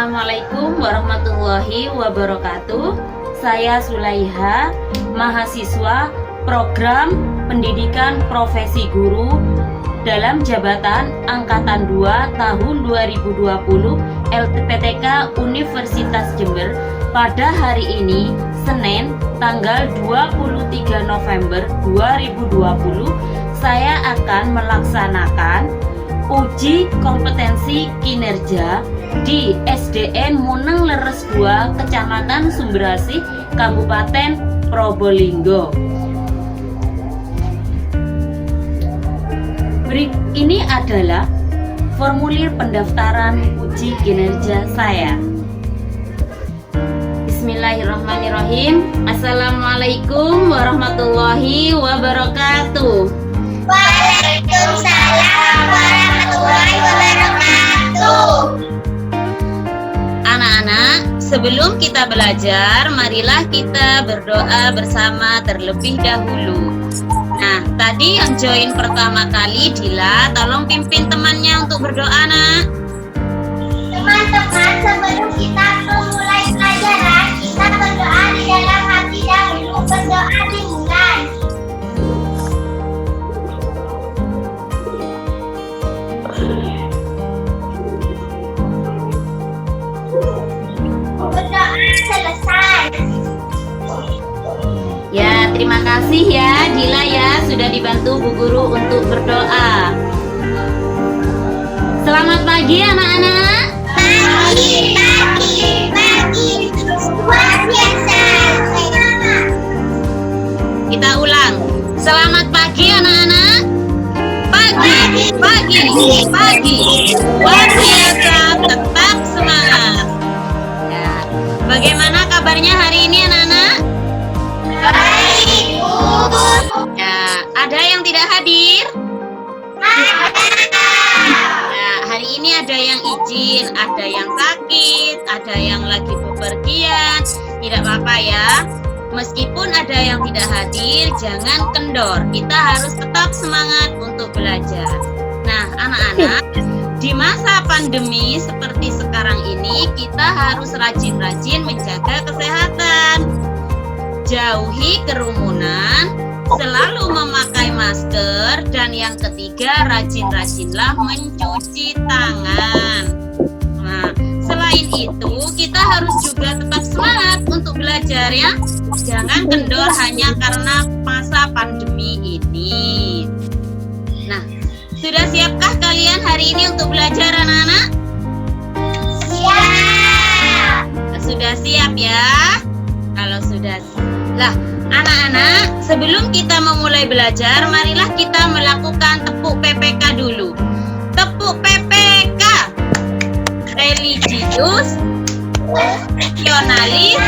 Assalamualaikum warahmatullahi wabarakatuh. Saya Sulaiha, mahasiswa Program Pendidikan Profesi Guru dalam jabatan Angkatan 2 tahun 2020 LPTK Universitas Jember. Pada hari ini, Senin, tanggal 23 November 2020, saya akan melaksanakan uji kompetensi kinerja di SDN Muneng Leres 2, Kecamatan Sumberasih, Kabupaten Probolinggo. Ini adalah formulir pendaftaran uji kinerja saya. Bismillahirrahmanirrahim. Assalamualaikum warahmatullahi wabarakatuh. Waalaikumsalam warahmatullahi wabarakatuh. Anak-anak, sebelum kita belajar, marilah kita berdoa bersama terlebih dahulu. Nah, tadi yang join pertama kali Dila, tolong pimpin temannya untuk berdoa, nak. Teman-teman, sebelum kita memulai pelajaran, kita berdoa di dalam hati dahulu. Berdoa dimulai. Berdoa selesai. Ya, terima kasih ya Dila ya, sudah dibantu Bu Guru untuk berdoa. Selamat pagi anak-anak. Pagi. Luar biasa. Kita ulang. Selamat pagi anak-anak. Pagi. Luar biasa, tetap semangat. Ya. Bagaimana kabarnya hari ini anak-anak? Baik, Bu. Ya, ada yang tidak hadir? Ya, hari ini ada yang izin, ada yang sakit, ada yang lagi bepergian. Tidak apa-apa ya. Meskipun ada yang tidak hadir, jangan kendor. Kita harus tetap semangat untuk belajar. Nah, anak-anak, di masa pandemi seperti sekarang ini, kita harus rajin-rajin menjaga kesehatan. Jauhi kerumunan, selalu memakai masker, dan yang ketiga, rajin-rajinlah mencuci tangan. Nah, selain itu, kita harus juga tetap semangat untuk belajar ya. Jangan kendor hanya karena masa pandemi ini. Nah, sudah siapkah kalian hari ini untuk belajar anak-anak? Siap. Sudah siap ya? Kalau sudah lah, anak-anak, sebelum kita memulai belajar, marilah kita melakukan tepuk PPK dulu. Tepuk PPK. Religius, nasionalis,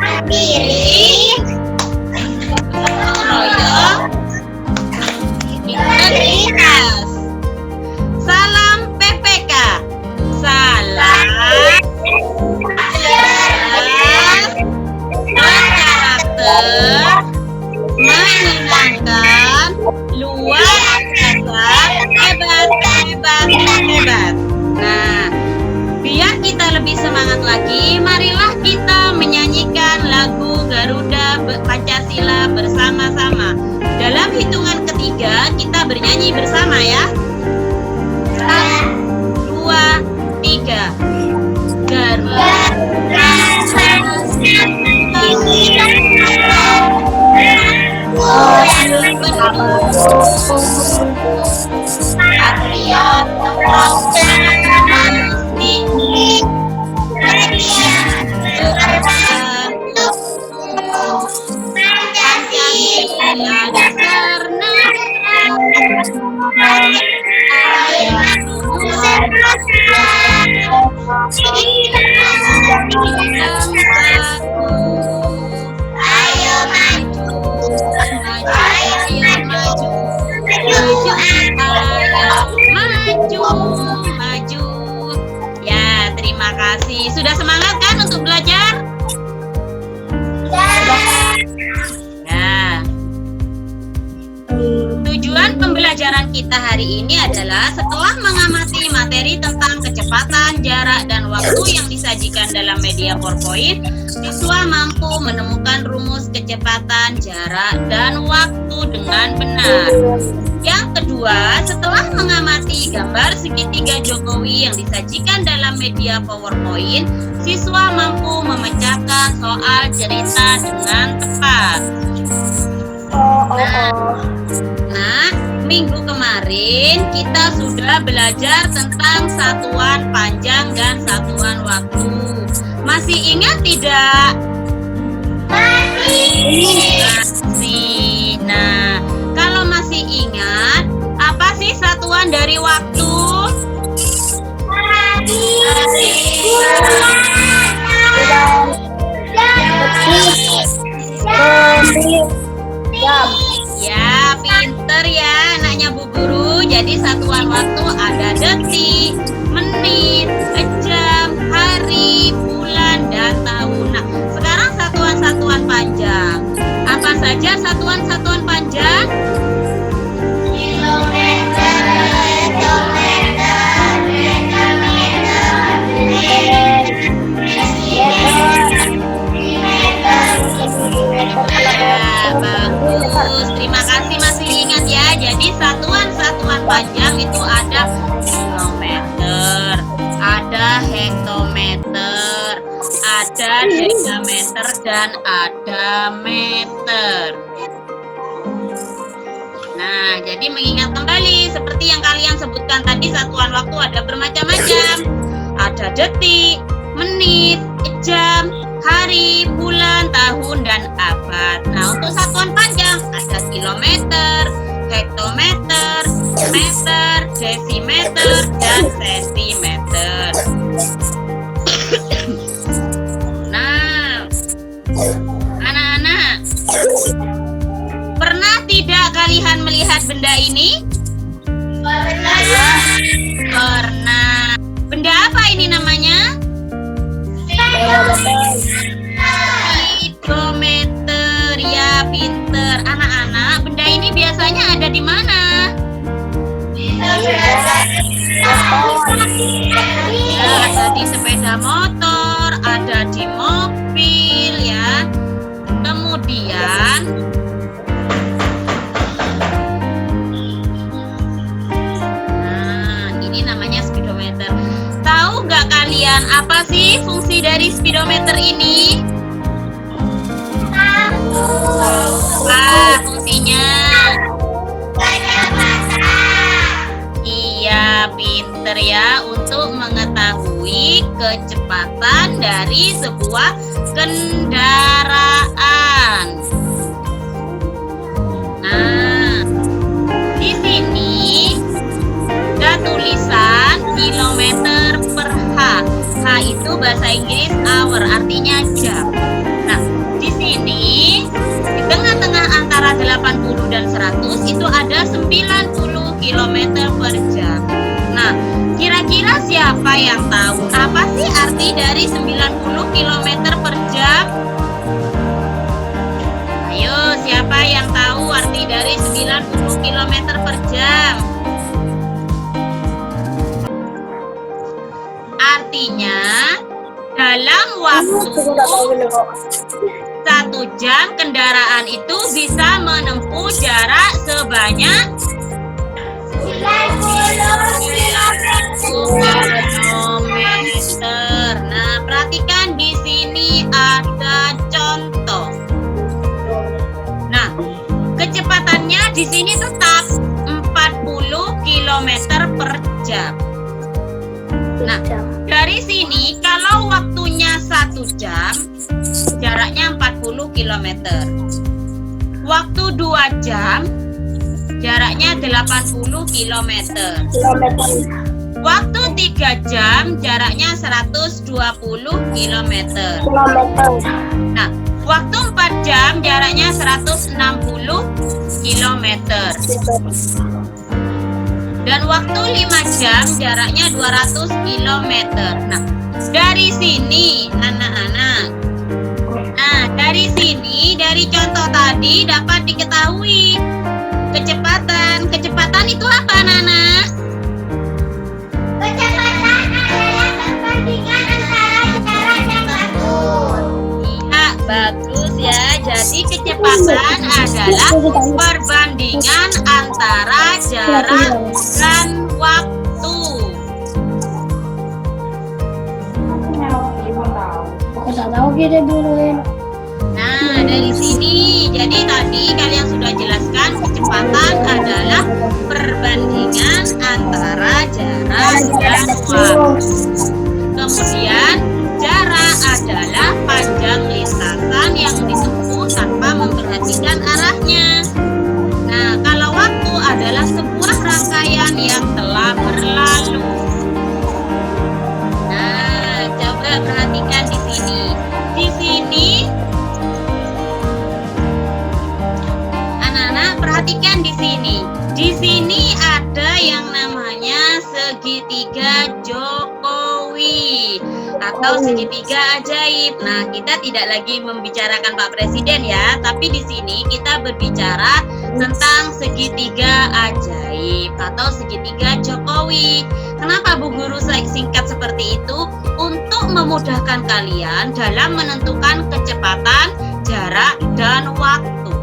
Mandiri, royong, integritas. Salam PPK. Salam berkarakter, menyenangkan, luar biasa, hebat. Nah, biar kita lebih semangat lagi, marilah kita menyanyikan lagu Garuda Pancasila bersama-sama. Dalam hitungan ketiga, kita bernyanyi bersama ya. 1, 2, 3. Garuda patriot maju. Ya, terima kasih. Sudah semangat kan untuk belajar? Ya. Tujuan pembelajaran kita hari ini adalah setelah mengamati materi tentang waktu yang disajikan dalam media PowerPoint, siswa mampu menemukan rumus kecepatan, jarak, dan waktu dengan benar. Yang kedua, setelah mengamati gambar segitiga Jokowi yang disajikan dalam media PowerPoint, siswa mampu memecahkan soal cerita dengan tepat. Nah, minggu kemarin kita sudah belajar tentang satuan panjang dan satuan waktu. Masih ingat tidak? Masih. Nah, kalau masih ingat, apa sih satuan dari waktu? Ya, pinter ya anaknya Bu Guru. Jadi satuan waktu ada detik, menit, jam, hari, bulan, dan tahun. Nah, sekarang satuan-satuan panjang. Apa saja satuan-satuan panjang? Ya, bagus. Terima kasih masih ingat ya. Jadi satuan-satuan panjang itu ada kilometer, ada hektometer, ada decameter, dan ada meter. Nah, jadi mengingat kembali seperti yang kalian sebutkan tadi, satuan waktu ada bermacam-macam. Ada detik, menit, jam, hari, bulan, tahun, dan abad. Nah, untuk satuan panjang ada kilometer, hektometer, meter, desimeter, dan sentimeter. Nah, anak-anak, pernah tidak kalian melihat benda ini? Pernah. Benda apa ini namanya? Speedometer. Ya, pinter. Anak-anak, benda ini biasanya ada di mana? Ya, ada di sepeda motor, ada di mobil ya. Kemudian ini namanya speedometer. Tahu nggak kalian apa sih fungsi dari speedometer ini? Apa fungsinya? Iya, pinter ya, untuk mengetahui kecepatan dari sebuah kendaraan. Nah, di sini ada tulisan kilometer per H. H itu bahasa Inggris hour, artinya jam. Nah, di sini di tengah-tengah antara 80 dan 100 itu ada 90 km per jam. Nah, kira-kira siapa yang tahu apa sih arti dari 90 km per jam? Ayo, siapa yang tahu arti dari 90 km per jam? Artinya, dalam waktu 1 jam kendaraan itu bisa menempuh jarak sebanyak 90 kilometer. Nah, perhatikan di sini ada contoh. Nah, kecepatannya di sini tetap 40 km per jam. Nah, dari sini kalau waktunya 1 jam, jaraknya 40 km. Waktu 2 jam, jaraknya 80 km. Waktu 3 jam, jaraknya 120 km. Nah, waktu 4 jam, jaraknya 160 km. Dan waktu 5 jam, jaraknya 200 km. Nah, dari sini anak-anak. Nah, dari sini, dari contoh tadi dapat diketahui kecepatan. Kecepatan itu apa, anak-anak? Kecepatan adalah perbandingan kecepatan adalah perbandingan antara jarak dan waktu. Nah, dari sini, jadi tadi kalian sudah jelaskan kecepatan adalah perbandingan antara jarak dan waktu. Kemudian, jarak adalah panjang lintasan yang ditempuh tanpa memperhatikan arahnya. Nah, kalau waktu adalah sebuah rangkaian yang telah berlalu. Nah, coba perhatikan di sini. Di sini, anak-anak perhatikan di sini. Di sini ada yang namanya segitiga Jokowi atau segitiga ajaib. Nah, kita tidak lagi membicarakan Pak Presiden ya, tapi di sini kita berbicara tentang segitiga ajaib atau segitiga Jokowi. Kenapa Bu Guru singkat seperti itu? Untuk memudahkan kalian dalam menentukan kecepatan, jarak, dan waktu.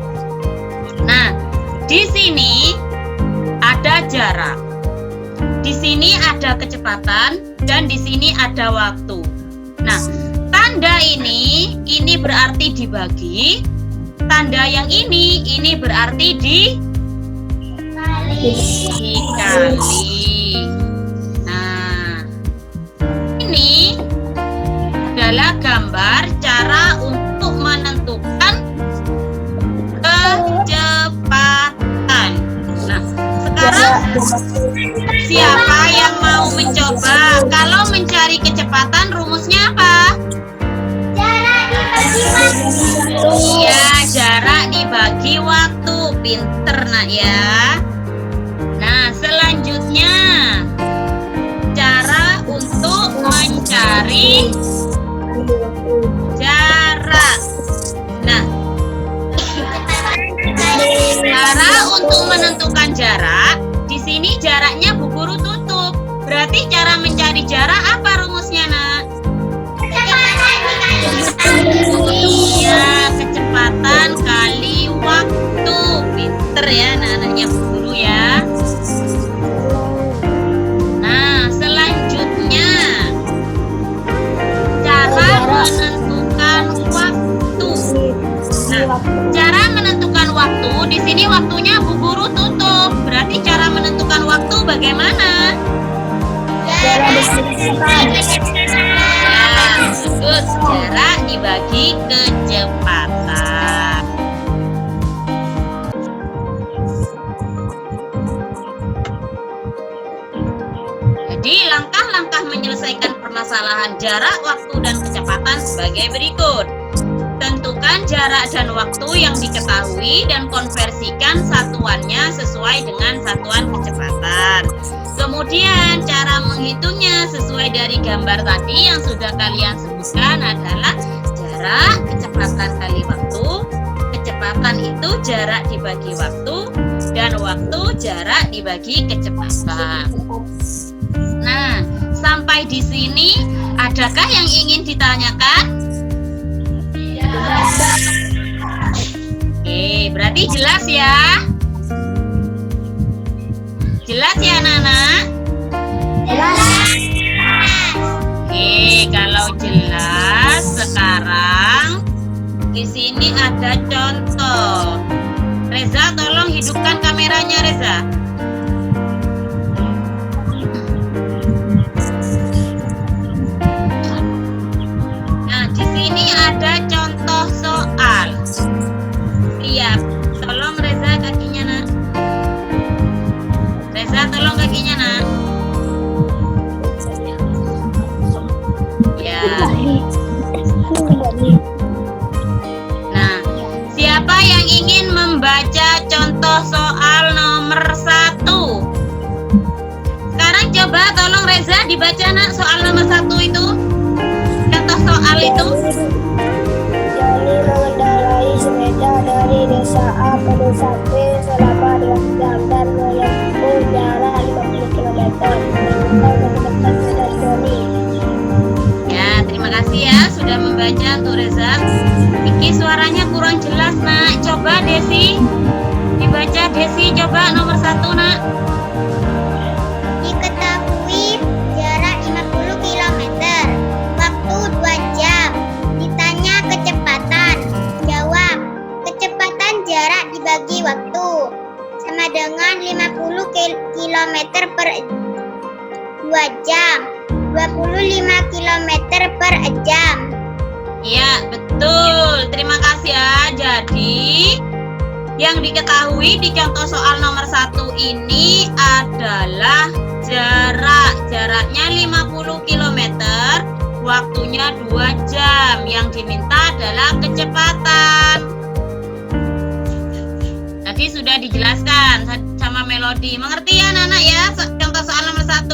Nah, di sini ada jarak, di sini ada kecepatan, dan di sini ada waktu. Nah, tanda ini berarti dibagi, tanda yang ini berarti dikali. Nah, ini adalah gambar cara untuk menentukan kecepatan. Nah, sekarang siapa yang mau mencoba? Kalau mencari kecepatan rumusnya apa? Jarak dibagi waktu. Iya, jarak dibagi waktu. Pinter nak ya. Nah, selanjutnya cara untuk mencari jarak. Nah, cara untuk menentukan jarak, di sini jaraknya Bu Guru tutup. Berarti cara mencari jarak apa rumusnya, Nak? Iya, kecepatan kali waktu. Pinter ya anak-anaknya Bu Guru ya. Nah, selanjutnya cara menentukan waktu. Nah, cara menentukan waktu, di sini waktunya Bu Guru tutup. Berarti cara menentukan waktu bagaimana? Ya, bagus. Jarak dibagi kecepatan. Jadi, langkah-langkah menyelesaikan permasalahan jarak, waktu, dan kecepatan sebagai berikut. Tentukan jarak dan waktu yang diketahui dan konversikan satuannya sesuai dengan satuan kecepatan. Kemudian cara menghitungnya sesuai dari gambar tadi yang sudah kalian sebutkan adalah jarak, kecepatan kali waktu. Kecepatan itu jarak dibagi waktu, dan waktu jarak dibagi kecepatan. Nah, sampai di sini adakah yang ingin ditanyakan? Oke, berarti jelas ya? Jelas ya, anak-anak? Jelas. Oke, kalau jelas, sekarang di sini ada contoh. Reza, tolong hidupkan kameranya, Reza. Nah, di sini ada contoh soal. Siap. Tolong Reza kakinya, Nak. Reza, tolong kakinya, Nak. Ya. Nah, siapa yang ingin membaca contoh soal nomor 1? Sekarang coba tolong Reza dibaca, Nak, soal nomor 1 itu. Contoh soal itu. Joni mengendarai sepeda dari desa A ke desa B selama 2 jam dan menempuh jarak 50 km. Menentukan kecepatan dari Joni. Ya, terima kasih ya sudah membaca untuk Reza. Iki suaranya kurang jelas, Nak. Coba Desi, dibaca Desi, coba nomor 1 nak. Diketahui jarak 50 km, waktu 2 jam. Ditanya kecepatan, jawab kecepatan jarak dibagi waktu sama dengan 50 km per 2 jam, 25 km per jam. Ya, betul. Terima kasih ya. Jadi, yang diketahui di contoh soal nomor 1 ini adalah jaraknya 50 km, waktunya 2 jam. Yang diminta adalah kecepatan. Tadi sudah dijelaskan sama Melodi. Mengerti ya anak-anak ya contoh soal nomor 1?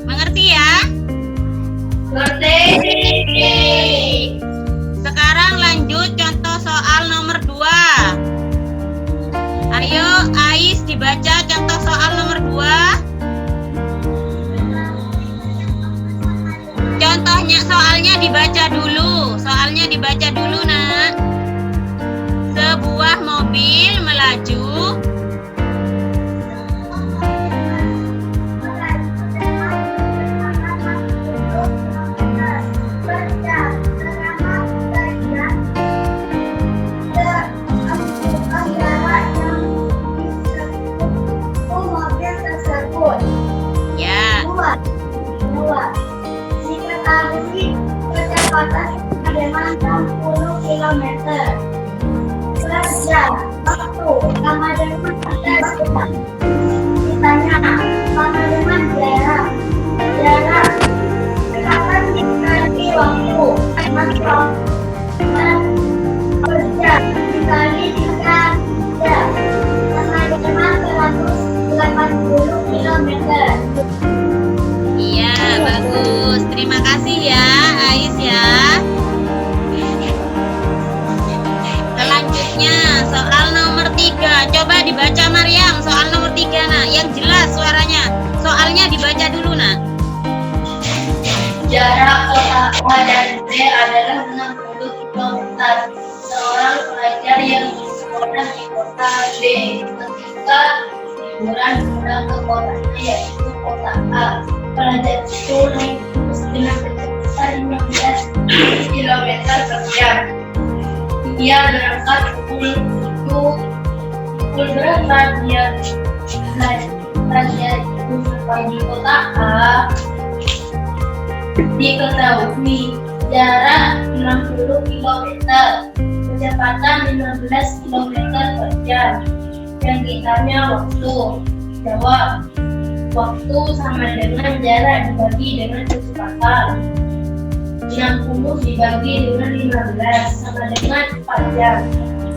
Mengerti ya? Ngerti. Sekarang lanjut contoh soal nomor 2. Ayo Ais dibaca contoh soal nomor 2. Soalnya dibaca dulu nak. Sebuah mobil melaju ya. Diketahui kecepatan adalah 60 km per jam. Waktu sama dengan kecepatan. Ditanya sama dengan jarak kecepatan dikali waktu per jam dikali 3 jam sama dengan 180 km. Iya, bagus. Terima kasih ya, Ais ya. Selanjutnya, soal nomor 3. Coba dibaca Maryam, soal nomor 3 nak. Yang jelas suaranya. Soalnya dibaca dulu nak. Jarak kota A dan B adalah 60 km. Seorang pelajar yang bersekolah di kota B ketika liburan pulang ke kotanya yaitu kota A. Pelajar itu naik bus dengan kecepatan 15 km per jam. Dia berangkat pukul berapa dia itu sampai di kota A. Diketahui jarak 60 km, kecepatan 15 km per jam. Yang ditanya waktu, jawab waktu sama dengan jarak dibagi dengan kecepatan. 60 dibagi dengan 15 sama dengan 4 jam.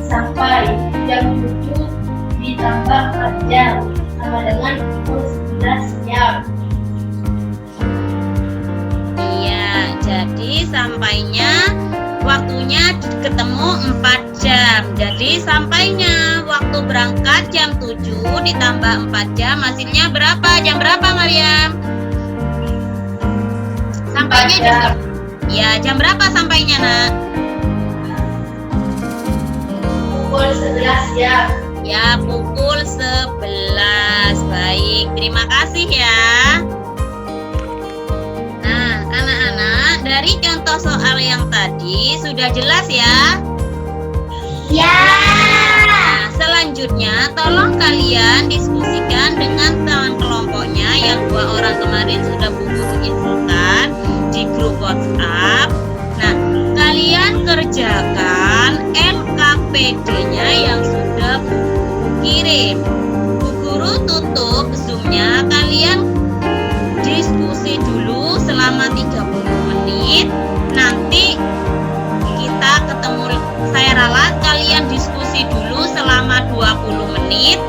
Sampai jam 7 ditambah 4 jam sama dengan pukul 11 jam. Iya, jadi sampainya waktunya ketemu 4 jam. Jadi sampainya waktu berangkat jam 7 ditambah 4 jam, hasilnya berapa? Jam berapa Maryam? Sampainya jam. Ya, jam berapa sampainya nak? Pukul 11 jam. Ya, pukul 11. Baik, terima kasih ya. Nah, anak-anak, dari contoh soal yang tadi sudah jelas ya? Ya. Nah, selanjutnya tolong kalian diskusikan dengan teman kelompoknya yang 2 orang kemarin sudah Bu Guru infokan di grup WhatsApp. Nah, kalian kerjakan LKPD-nya yang sudah Bu Guru kirim. Bu Guru tutup Zoom-nya, kalian diskusi dulu selama 30 menit. Nanti kita ketemu, saya ralat kalian diskusi dulu selama 20 menit.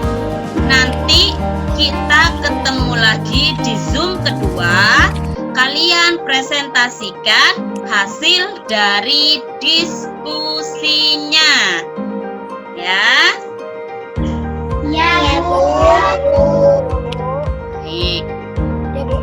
Nanti kita ketemu lagi di Zoom kedua. Kalian presentasikan hasil dari diskusinya. Ya. Ya, Bu. Baik. Ya, Bu.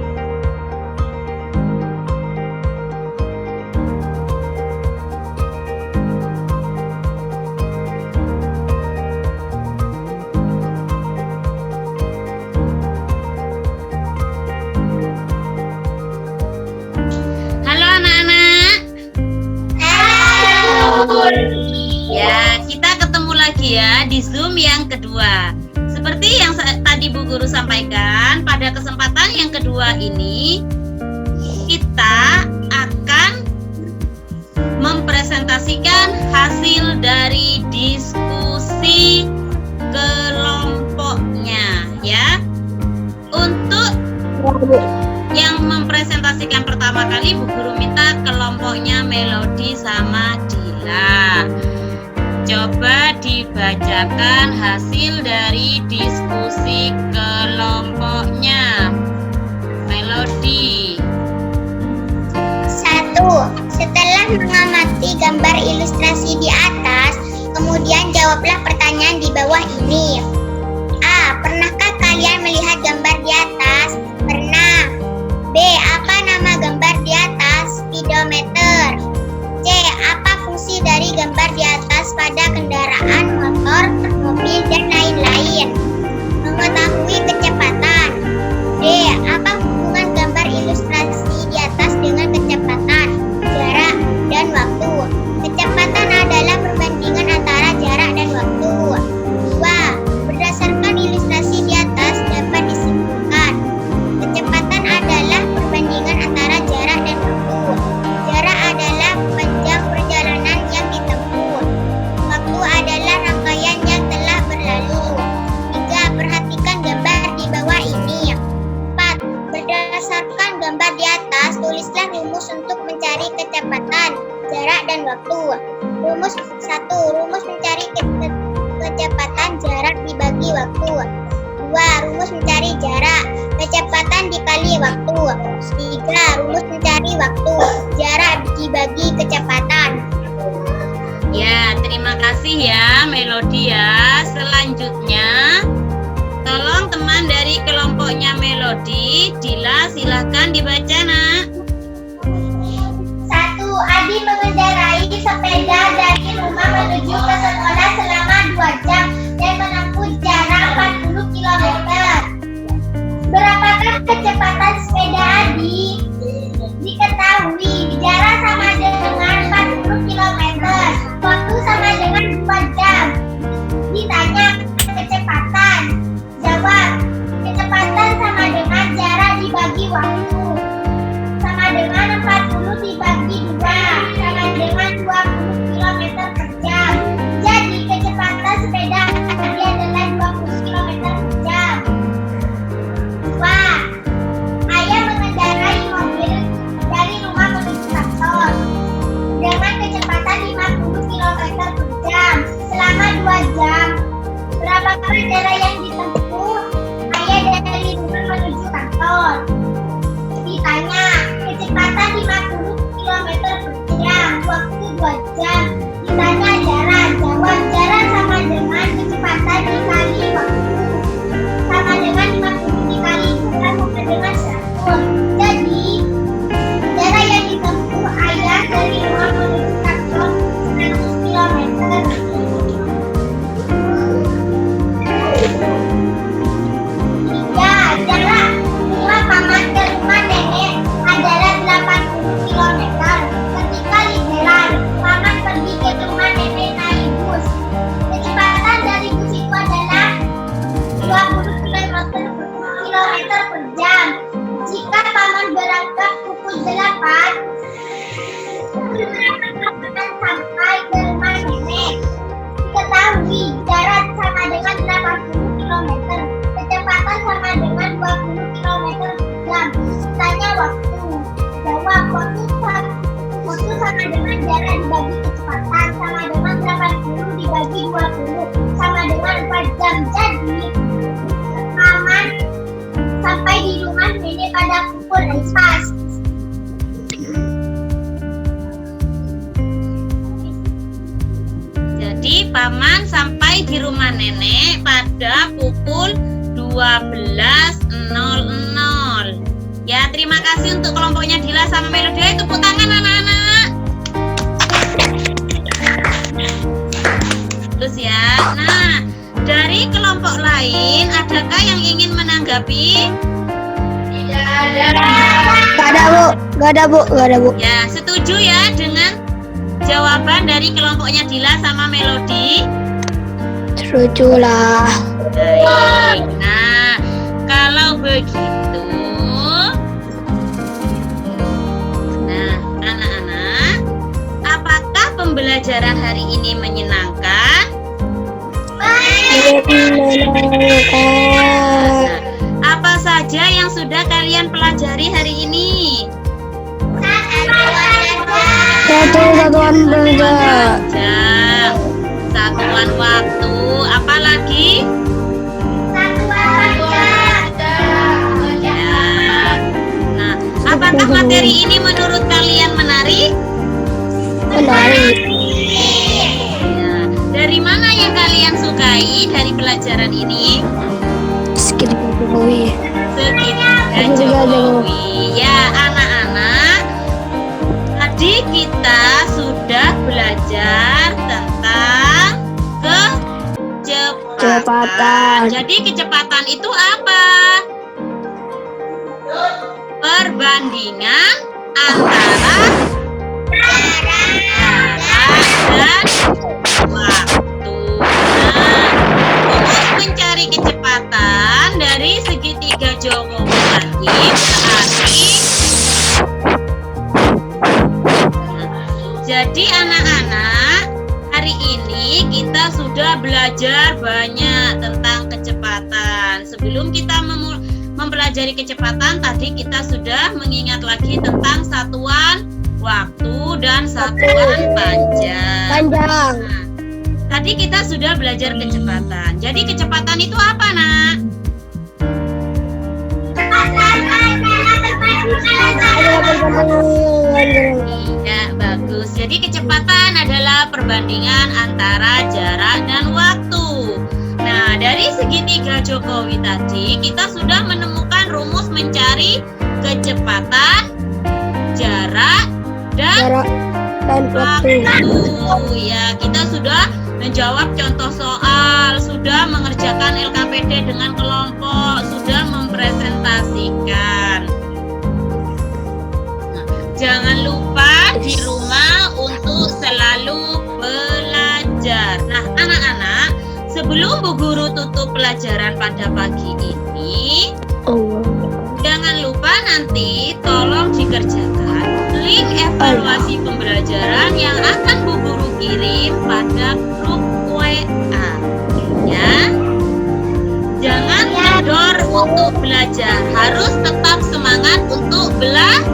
Ibu Guru sampaikan, pada kesempatan yang kedua ini kita akan mempresentasikan hasil dari diskusi kelompoknya ya. Untuk yang mempresentasikan pertama kali, Bu Guru minta kelompoknya Melody sama Dila. Coba dibacakan hasil dari diskusi kelompoknya. Melody. 1. Setelah mengamati gambar ilustrasi di atas, kemudian jawablah pertanyaan di bawah ini. A. Pernahkah kalian melihat gambar di atas? Pernah. B. Apa nama gambar di atas? Speedometer. C. Apa fungsi dari gambar di atas pada kendaraan, motor, mobil, dan lain-lain? Mengetahui kecepatan. D. Apa hubungan gambar ilustrasi di atas dengan kecepatan, jarak, dan waktu? Kecepatan adalah perbandingan antara jarak dan waktu. 2. Berdasarkan ilustrasi di atas dapat disimpulkan kecepatan adalah perbandingan antara jarak dan waktu. Jarak adalah panjang perjalanan yang ditempuh. Waktu adalah rangkaian yang telah berlalu. 3. Perhatikan gambar di bawah ini. 4. Berdasarkan gambar di atas, tulislah rumus untuk mencari kecepatan, jarak, dan waktu. Rumus 1. Rumus mencari kecepatan jarak dibagi waktu. 2. Rumus mencari jarak, kecepatan dikali waktu. 3. Rumus mencari waktu, jarak dibagi kecepatan. Ya, terima kasih ya Melody ya. Selanjutnya, tolong teman dari kelompoknya Melody, Dila, silahkan dibaca nak. 1. Adi mengendarai sepeda dari rumah menuju ke sekolah selama 2 jam dan menempuh jarak 40 km. Berapakah kecepatan sepeda Adi? Diketahui jarak sama dengan 40 km, waktu sama dengan 2 jam. Ditanya kecepatan. Jawab, kecepatan sama dengan jarak dibagi waktu. Sama dengan 40 dibagi 2, sama dengan 20 km per jam. Jadi kecepatan sepeda Adi adalah 20 km per jam. 2. Ayah mengendarai mobil dari rumah menuju kantor dengan kecepatan 50 km per jam selama 2 jam. Berapakah jarak yang ditempuh ayah dari rumah menuju kantor? Ditanya, kecepatan 50 km per jam, waktu 2 jam. Ditanya jarak, jawab jarak sama dengan kecepatan dikali waktu. Sama dengan 50 dikali 2 sama dengan 100. Jadi, jarak yang ditempuh ayah dari rumah menuju kantor 100 km. Jarak rumah paman ke rumah nenek adalah 80 km. Ketika liburan, paman pergi ke rumah nenek naik bus. Kecepatan dari bus itu adalah 20 km per jam. Jika paman berangkat pukul 8, akan sampai ke rumah nenek. Diketahui jarak sama dengan 80 km. Kecepatan sama dengan 20 km per jam. Tanya waktu. Jawab, waktu sama dengan jarak dibagi kecepatan. Sama dengan 80 dibagi 20. Sama dengan 4 jam. Jadi, paman sampai di rumah nenek pada pukul 4. Jadi paman sampai di rumah nenek pada pukul 12.00. Ya, terima kasih untuk kelompoknya Dila sama Melody. Tepuk tangan anak-anak. Terus ya. Nah, dari kelompok lain adakah yang ingin menanggapi? Tidak ada. Gak ada bu. Ya, setuju ya dengan jawaban dari kelompoknya Dila sama Melody? Setuju lah. Baik. Nah, begitu. Nah, anak-anak, apakah pembelajaran hari ini menyenangkan? Nah, apa saja yang sudah kalian pelajari hari ini? Satuan belajar. Jam, satuan waktu, apa lagi? Ya. Nah, apakah materi ini menurut kalian menarik? Menarik. Ya. Dari mana yang kalian sukai dari pelajaran ini? Segitiga Jokowi. Segitiga Jokowi. Ya, anak-anak, tadi kita sudah belajar tentang kecepatan. Jadi kecepatan itu apa? Perbandingan antara jarak dan waktu. Nah, untuk mencari kecepatan dari segitiga Jokowi tadi berarti jadi anak-anak, hari ini kita sudah belajar banyak tentang kecepatan. Sebelum kita mempelajari kecepatan, tadi kita sudah mengingat lagi tentang satuan waktu dan satuan panjang. Nah, tadi kita sudah belajar kecepatan. Jadi kecepatan itu apa, Nak? Iya, bagus. Jadi kecepatan adalah perbandingan antara jarak dan waktu. Nah, dari segitiga Jokowi tadi kita sudah menemukan rumus mencari kecepatan, jarak, dan waktu. Ya, kita sudah menjawab contoh soal, sudah mengerjakan LKPD dengan kelompok, sudah mempresentasikan. Nah, jangan lupa di rumah untuk selalu belajar. Nah, anak-anak, sebelum Bu Guru tutup pelajaran pada pagi ini, jangan lupa nanti tolong dikerjakan link evaluasi pembelajaran yang akan Bu Guru kirim pada grup WA. Ya. Jangan kendor untuk belajar, harus tetap semangat untuk belajar.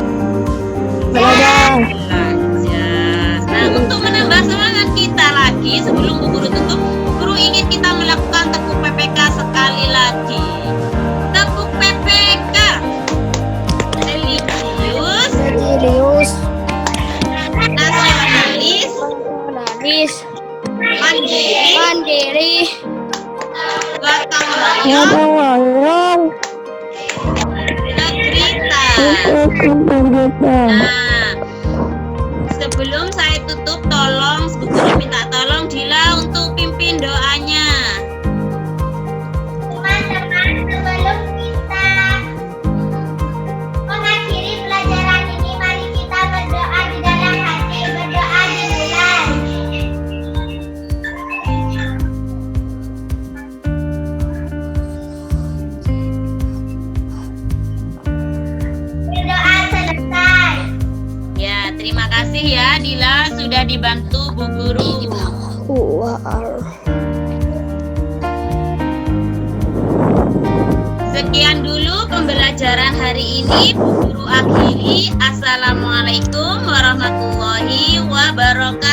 Nah, untuk menambah semangat kita lagi sebelum Bu Guru tutup, Bu Guru ingin kita melakukan tekuk PPK sekali lagi. Tekuk PPK. Religius, nasionalis, mandiri, gotong royong, integritas. Nah, sebelum saya tutup, tolong Bu Guru minta tolong Dila untuk pimpin doanya. Teman-teman, sebelum kita mengakhiri pelajaran ini, mari kita berdoa di dalam hati, berdoa dimulai. Berdoa selesai. Ya, terima kasih ya Dila sudah dibantu Bu Guru. Sekian dulu pembelajaran hari ini, Bu Guru akhiri. Assalamualaikum warahmatullahi wabarakatuh.